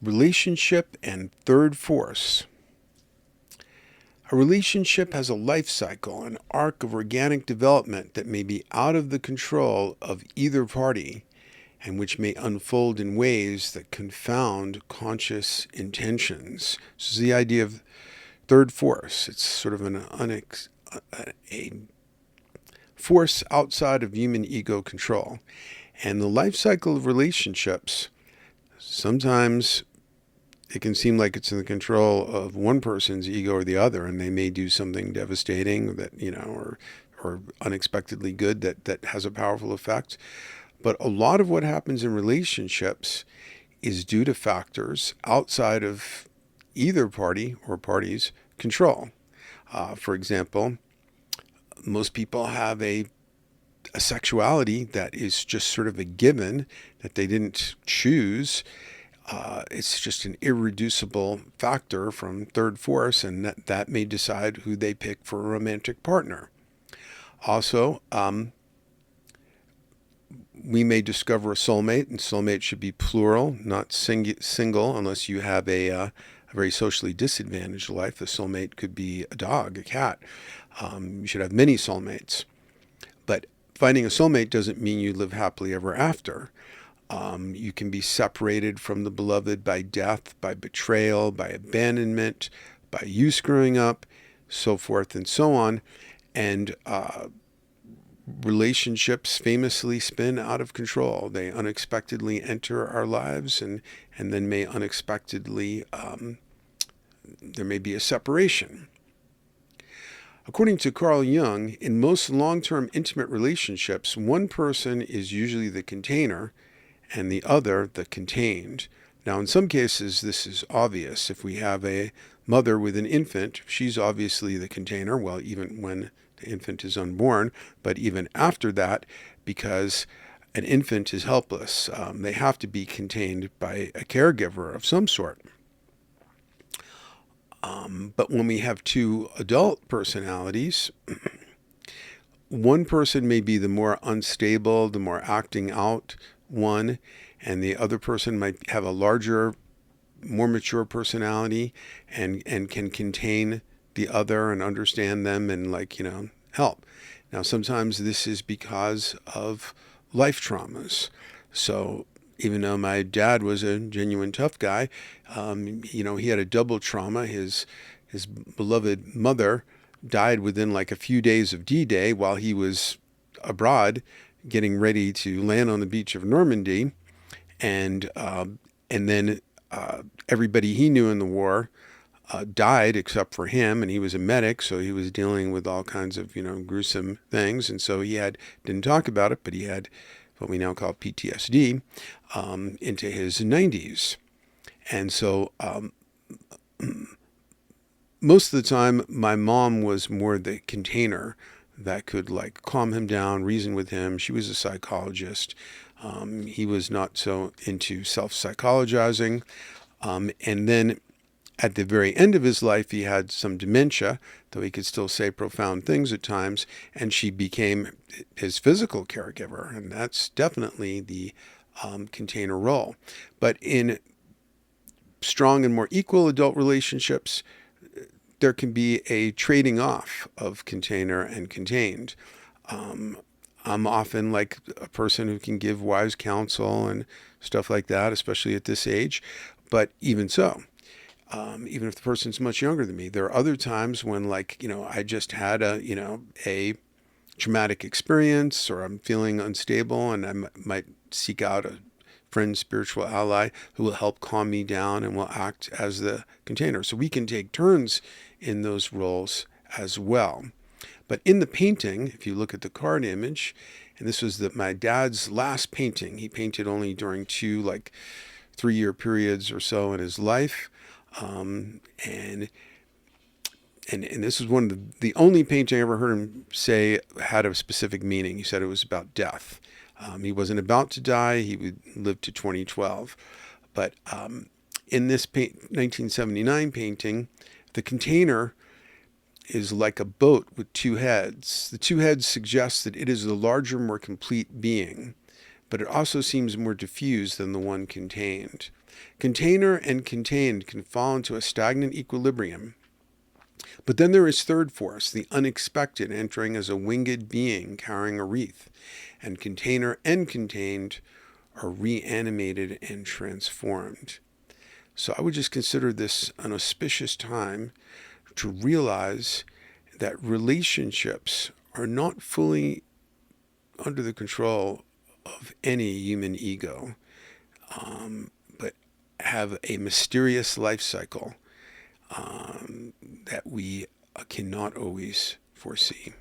Relationship and third force. A relationship has a life cycle, an arc of organic development that may be out of the control of either party and which may unfold in ways that confound conscious intentions. This is the idea of third force. It's sort of a force outside of human ego control. And the life cycle of relationships, sometimes it can seem like it's in the control of one person's ego or the other, and they may do something devastating that, or unexpectedly good that has a powerful effect. But a lot of what happens in relationships is due to factors outside of either party or party's control. For example, most people have a sexuality that is just sort of a given that they didn't choose. It's just an irreducible factor from third force, and that may decide who they pick for a romantic partner. Also, we may discover a soulmate, and soulmate should be plural, not single, unless you have a very socially disadvantaged life. A soulmate could be a dog, a cat. You should have many soulmates. But finding a soulmate doesn't mean you live happily ever after. You can be separated from the beloved by death, by betrayal, by abandonment, by you screwing up, so forth and so on. And relationships famously spin out of control. They unexpectedly enter our lives, and then may unexpectedly, there may be a separation. According to Carl Jung, in most long-term intimate relationships, one person is usually the container and the other the contained. Now, in some cases, this is obvious. If we have a mother with an infant, she's obviously the container, well, even when the infant is unborn, but even after that, because an infant is helpless. They have to be contained by a caregiver of some sort. But when we have two adult personalities, one person may be the more unstable, the more acting out one, and the other person might have a larger, more mature personality and can contain the other and understand them and help. Now, sometimes this is because of life traumas. So even though my dad was a genuine tough guy, he had a double trauma. His beloved mother died within like a few days of D-Day while he was abroad getting ready to land on the beach of Normandy. And then everybody he knew in the war died except for him, and he was a medic, so he was dealing with all kinds of gruesome things, and so he didn't talk about it, but he had what we now call PTSD into his 90s. And so most of the time my mom was more the container that could calm him down, reason with him. She was a psychologist. He was not so into self-psychologizing. And then at the very end of his life, he had some dementia, though he could still say profound things at times, and she became his physical caregiver, and that's definitely the container role. But in strong and more equal adult relationships, there can be a trading off of container and contained. I'm often like a person who can give wise counsel and stuff like that, especially at this age, but even so, even if the person's much younger than me. There are other times when I just had a traumatic experience, or I'm feeling unstable, and I might seek out a friend, spiritual ally who will help calm me down and will act as the container. So we can take turns in those roles as well. But in the painting, if you look at the card image, and this was my dad's last painting. He painted only during 3-year periods or so in his life. And this is one of the only painting I ever heard him say had a specific meaning. He said it was about death. He wasn't about to die. He would live to 2012. But in this 1979 painting, the container is like a boat with two heads. The two heads suggest that it is the larger, more complete being, but it also seems more diffused than the one contained. Container and contained can fall into a stagnant equilibrium. But then there is third force, the unexpected, entering as a winged being carrying a wreath. And container and contained are reanimated and transformed. So I would just consider this an auspicious time to realize that relationships are not fully under the control of any human ego, but have a mysterious life cycle that we cannot always foresee.